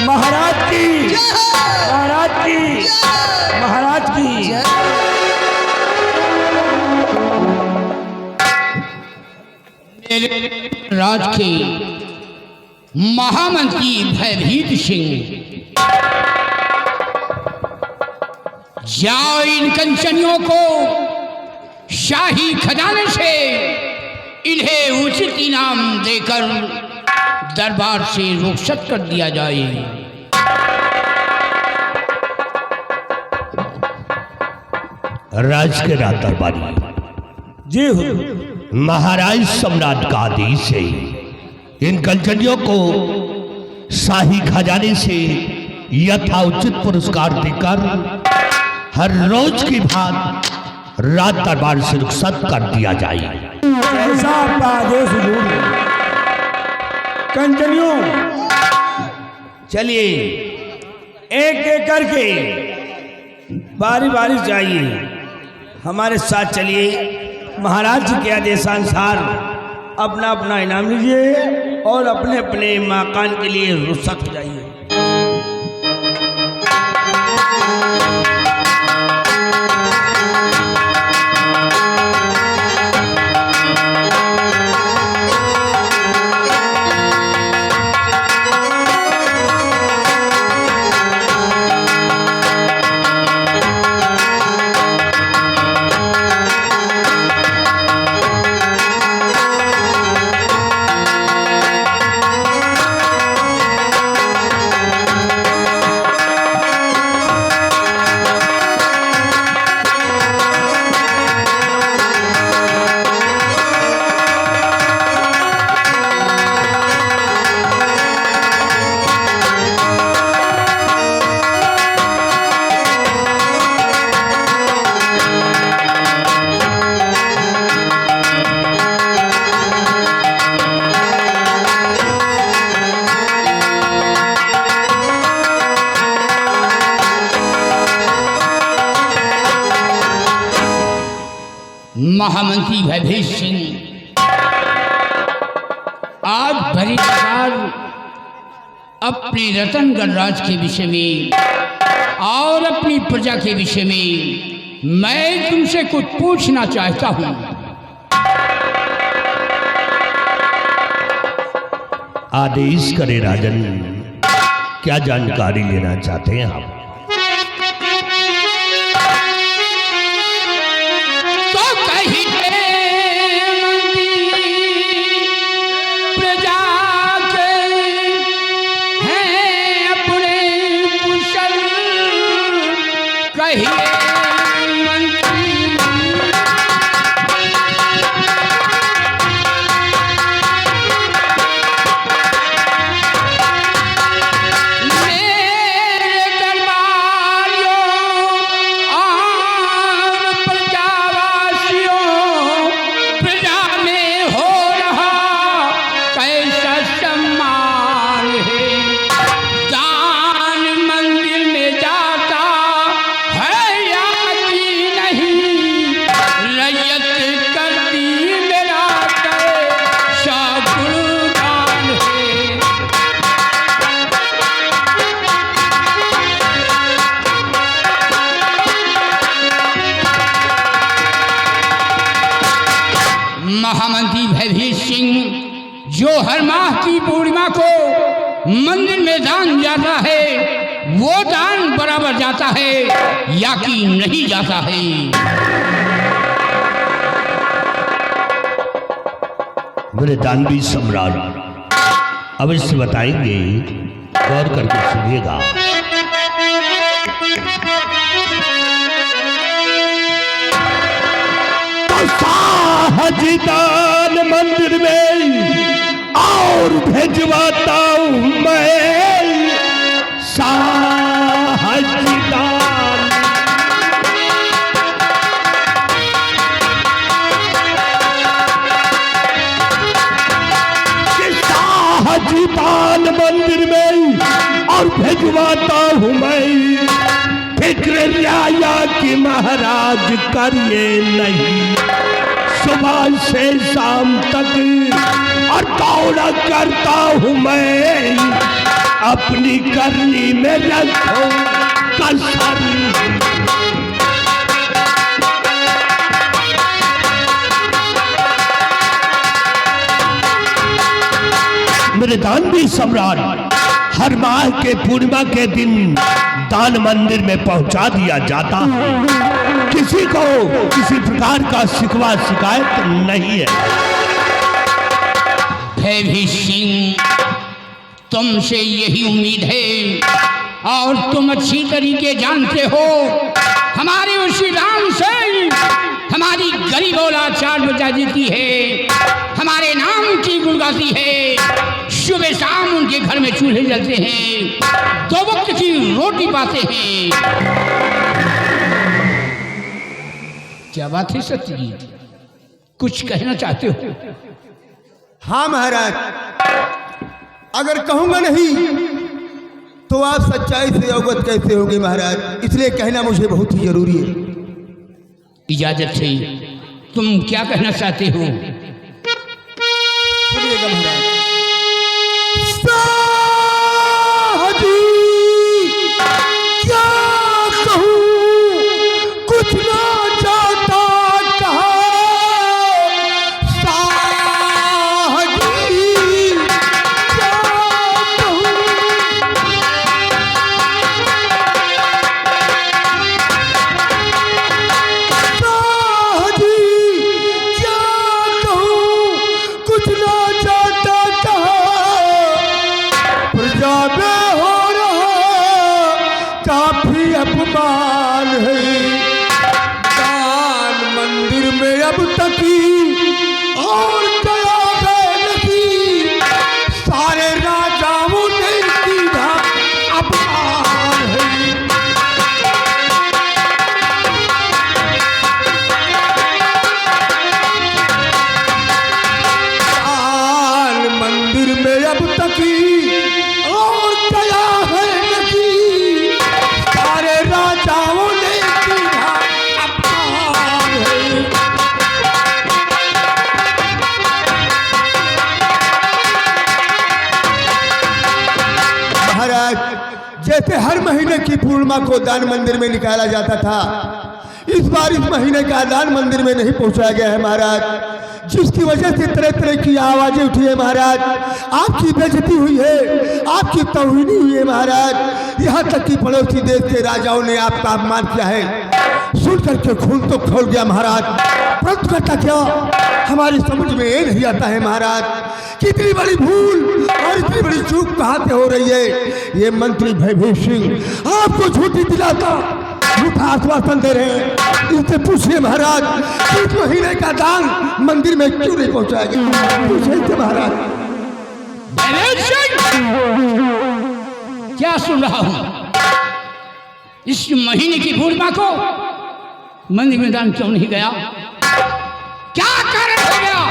महाराज की महाराज की महाराज की राज के महामंत्री भयभीत सिंह, जाओ इन कंचनियों को शाही खजाने से इन्हें उचित इनाम देकर दरबार से रुखसत कर दिया जाए। राज के राज दरबारी जी हो, महाराज सम्राट का आदेश है, इन कंचनियों को शाही खजाने से यथाउचित पुरस्कार देकर हर रोज की भांति राज दरबार से रुखसत कर दिया जाए। ऐसा आपका आदेश हुजूर। कंचनियों चलिए एक एक करके बारी बारी जाइए, हमारे साथ चलिए। महाराज जी के आदेशानुसार अपना अपना इनाम लीजिए और अपने अपने मकान के लिए रुखसत हो जाइए। महामंत्री भयभीत सिंह, आज भरी सरकार अपने रतनगढ़ राज के विषय में और अपनी प्रजा के विषय में मैं तुमसे कुछ पूछना चाहता हूं। आदेश करे राजन, क्या जानकारी लेना चाहते हैं आप? महामंत्री भयभीत सिंह, जो हर माह की पूर्णिमा को मंदिर में दान जाता है, वो दान बराबर जाता है या कि नहीं जाता है? मेरे दानवी सम्राट अवश्य बताएंगे, गौर करके सुनिएगा। साहजीदान मंदिर में और भेजवाता हूं मैं, साहजीदान साहजीदान मंदिर में और भेजवाता हूं मैं। फिक्र रियाया कि महाराज करिए नहीं, सो सुबह से शाम तक और दौड़ा करता हूँ मैं, अपनी करनी में रखो कसर। मेरे दानवी सम्राट, हर माह के पूर्णिमा के दिन दान मंदिर में पहुंचा दिया जाता है। किसी को किसी प्रकार का शिकवा शिकायत नहीं है। भैभी सिंह, तुमसे यही उम्मीद है और तुम अच्छी तरीके जानते हो हमारे उसी दान से हमारी गरीब औलाद चार बजा देती है, हमारे नाम की गुण गाती है। सुबह शाम उनके घर में चूल्हे जलते हैं, 2 वक्त की रोटी पाते हैं। क्या बात है सत्यजीत, कुछ कहना चाहते हो? हाँ महाराज, अगर कहूंगा नहीं तो आप सच्चाई से अवगत कैसे होंगे महाराज, इसलिए कहना मुझे बहुत ही जरूरी है। इजाजत है, तुम क्या कहना चाहते हो? सुनिएगा महाराज। क्या कहूँ, कुछ ना चाहता कहा साहजी, क्या कहूँ। साहजी क्या कहूँ, कुछ ना चाहता कहा, प्रजा में हो रहा काफी अपमान है। दान मंदिर में अब तक और गया नहीं, सारे राजाओं ने सीधा अपमान है। दान मंदिर में अब तक और गया है नहीं, सारे राजाओं ने सीधा अपमान है। महाराज, जैसे हर महीने की पूर्णिमा को दान मंदिर में निकाला जाता था, इस बार इस महीने का दान मंदिर में नहीं पहुंचाया गया है महाराज, जिसकी वजह से तरह तरह की आवाजें उठी है महाराज। आपकी बेइज्जती हुई है, आपकी तौहीनी हुई है महाराज। यहाँ तक कि पड़ोसी देश के राजाओं ने आपका अपमान किया है। सुन करके खून तो खोल गया महाराज, परंतु करता क्या, हमारी समझ में ये नहीं आता है महाराज कि इतनी बड़ी भूल और इतनी बड़ी चूक कहाँ से हो रही है। ये मंत्री भैभी सिंह आपको झूठी दिलाता झूठा आश्वासन दे रहे हैं। इससे पूछिए महाराज, इस महीने का दान मंदिर में क्यों नहीं पहुंचाया गया, पूछिए महाराज। क्या सुन रहा हूं? इस महीने की पूर्णिमा को मंदिर में दान क्यों नहीं गया? क्या कारण हो गया?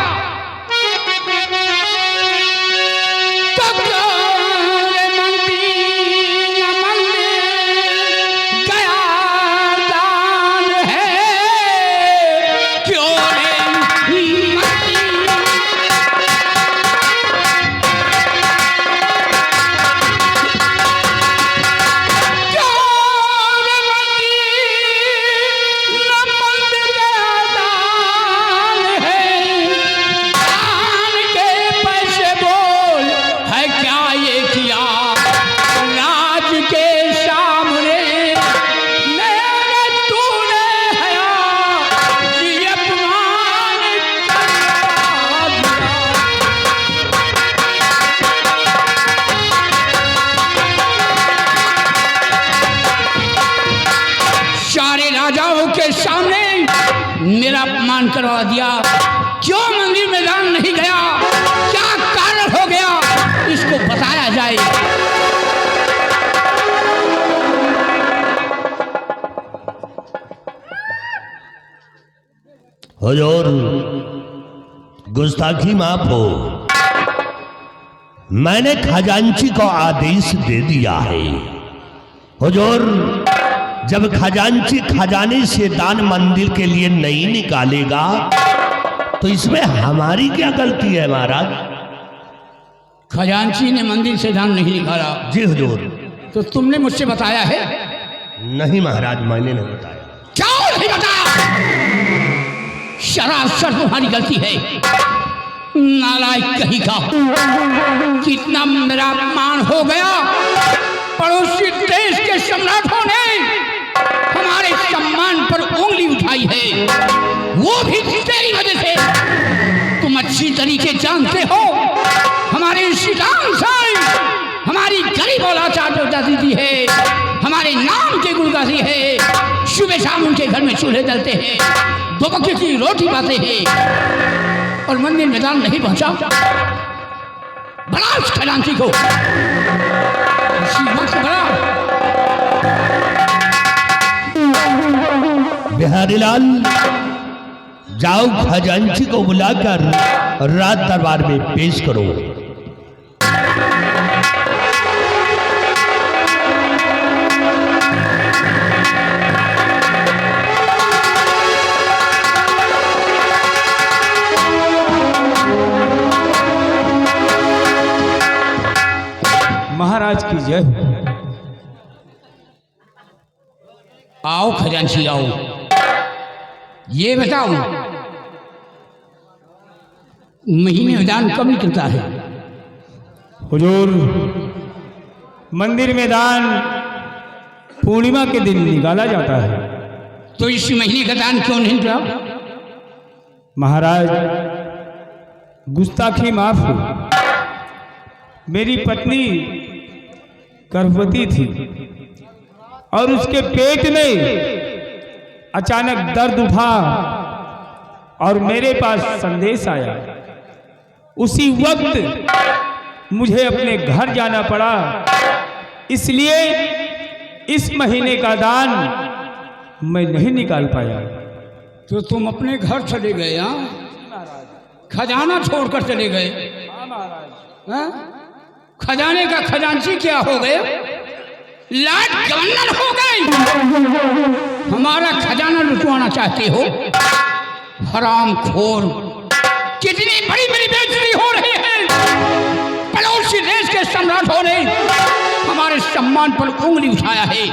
मेरा अपमान करवा दिया। क्यों मंदिर में दान नहीं गया? क्या कारण हो गया? इसको बताया जाए। हुजूर, गुस्ताखी माफ हो, मैंने खजांची को आदेश दे दिया है। हुजूर, जब खजांची खजाने से दान मंदिर के लिए नहीं निकालेगा तो इसमें हमारी क्या गलती है महाराज? खजांची ने मंदिर से दान नहीं निकाला, जी हुजूर। तो तुमने मुझसे बताया है? नहीं महाराज, मैंने नहीं बताया। क्यों नहीं बताया? सरासर तुम्हारी गलती है, नालायक कहीं का। कितना मेरा अपमान हो गया, पड़ोसी देश के सम्राटों ने हमारे सम्मान पर उंगली उठाई है, वो भी तेरी वजह से। तुम अच्छी तरीके जानते हो हमारे इस्लाम साईं हमारी गरीब औलाद चादर देती है, हमारे नाम के गुण गाती है, सुबह शाम उनके घर में चूल्हे जलते हैं, 2 वक्त की रोटी पाते हैं, और मंदिर में दान नहीं पहुंचा। बड़ा खजांची को बड़ा। बिहारी लाल, जाओ खजांची को बुलाकर राज दरबार में पेश करो। महाराज की जय हो। आओ खजांची आओ, ये बताओ महीने में दान कब निकलता है? हुजूर, मंदिर में दान पूर्णिमा के दिन निकाला जाता है। तो इस महीने का दान क्यों नहीं निकला? महाराज, गुस्ताखी माफ हो। मेरी पत्नी गर्भवती थी और उसके पेट में अचानक दर्द उठा और मेरे पास संदेश आया। उसी वक्त मुझे अपने घर जाना पड़ा, इसलिए इस महीने का दान मैं नहीं निकाल पाया। तो तुम अपने घर चले गए? खजाना छोड़कर चले गए? हाँ? खजाने का खजांची क्या हो गए? लाट गवर्नर हो गए। हमारा खजाना लुटवाना चाहते हो? हरामखोर, कितनी बड़ी बड़ी बेइज्जती हो रही है। पड़ोसी देश के सम्राटों ने हमारे सम्मान पर उंगली उठाया है,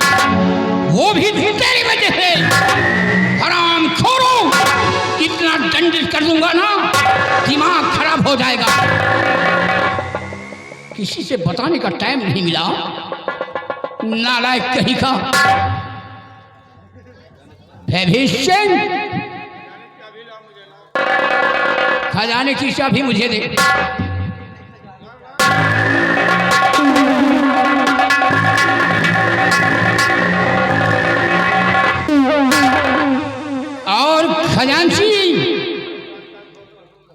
वो भी तेरी वजह से। हरामखोरों, इतना दंडित कर दूंगा ना, दिमाग खराब हो जाएगा। किसी से बताने का टाइम नहीं मिला, नालायक कहीं का। भैभीषण, खजाने की चाबी मुझे दे। और खजांची,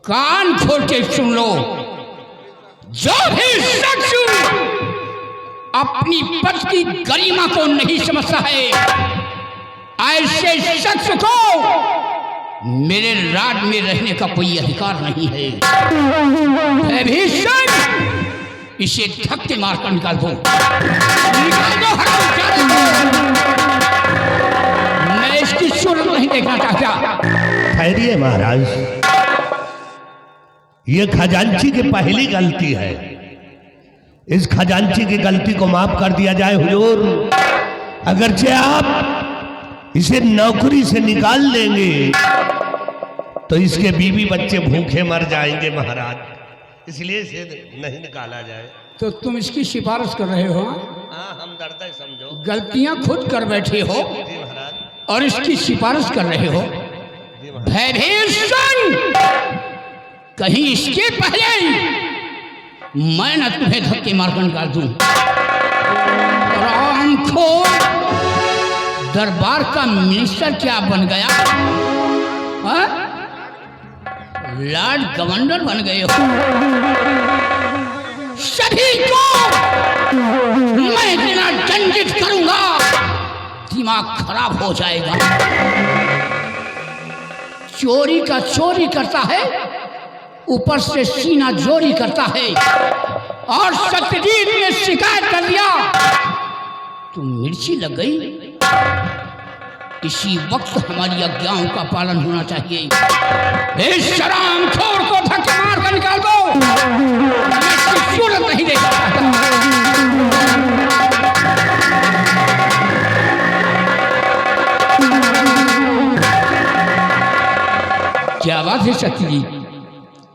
कान खोल के सुन लो, जो भी शख्स अपनी पद की गरिमा को नहीं समझता है, ऐसे शख्स को मेरे राज में रहने का कोई अधिकार नहीं है। भीषण, इसे धक्के मारकर निकाल दो, निकाल दो, मैं इसकी सूरत नहीं देखना चाहता। खैरिए महाराज, ये खजांची की पहली गलती है। इस खजांची की गलती को माफ कर दिया जाए हुजूर। अगरचे आप इसे नौकरी से निकाल देंगे तो इसके बीवी बच्चे भूखे मर जाएंगे महाराज, इसलिए इसे नहीं निकाला जाए। तो तुम इसकी सिफारिश कर रहे हो? हाँ, हम डरते समझो। गलतियां खुद कर बैठे हो जी महाराज, और इसकी सिफारिश कर रहे हो। भयभीषण, कहीं इसके पहले मैं न तुम्हें धक्के मारकर निकाल दूं। रामखोर, दरबार का मिनिस्टर क्या बन गया? हा? लॉर्ड गवर्नर बन गए हो। सभी को मैं इतना दंडित करूंगा, दिमाग खराब हो जाएगा। चोरी का चोरी करता है, ऊपर से सीना जोरी करता है, और सत्यजीत ने शिकायत कर दिया। तुम मिर्ची लग गई, इसी वक्त हमारी आज्ञाओं का पालन होना चाहिए। इस शराम खोर को धक्के मार कर निकाल दो, मैं इसकी सूरत नहीं देख सकता। क्या बात है सत्यजीत,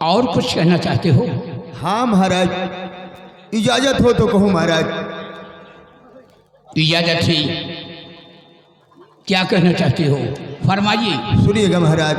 और कुछ कहना चाहते हो? हाँ महाराज, इजाजत हो तो कहूँ महाराज। इजाजत है, क्या कहना चाहते हो फरमाइए। सुनिएगा महाराज।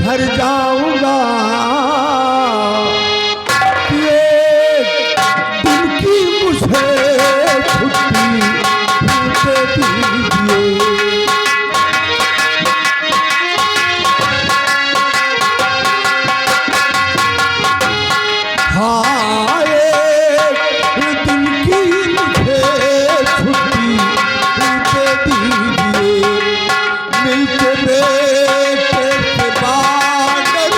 घर जाऊंगा, ये दिन की मुझे छुट्टी दे दीजिए। हाँ, ये दिन की मुझे छुट्टी दे दीजिए। मिलके बेटे से बागर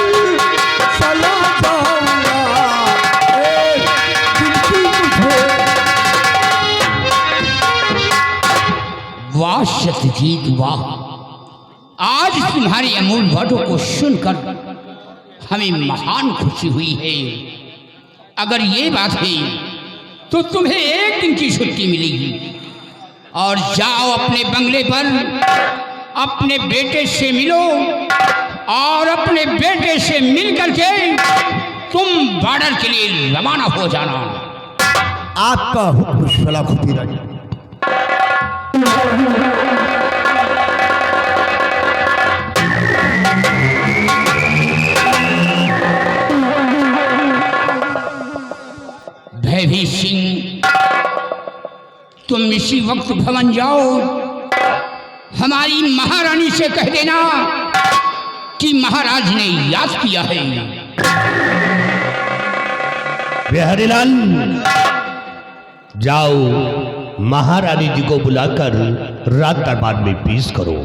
चला जाऊंगा, दिन की मुझे। वाह सत्यजीत वाह, आज तुम्हारी अमूल बातों को सुनकर हमें महान खुशी हुई है। अगर ये बात है तो तुम्हें एक दिन की छुट्टी मिलेगी और जाओ अपने बंगले पर अपने बेटे से मिलो और अपने बेटे से मिल करके तुम बॉर्डर के लिए रवाना हो जाना। आपका हुक्म सला खुदी राजा। भैभी सिंह, तुम इसी वक्त भवन जाओ, हमारी महारानी से कह देना कि महाराज ने याद किया है। बिहारीलाल, जाओ महारानी जी को बुलाकर रात दरबार में पेश करो।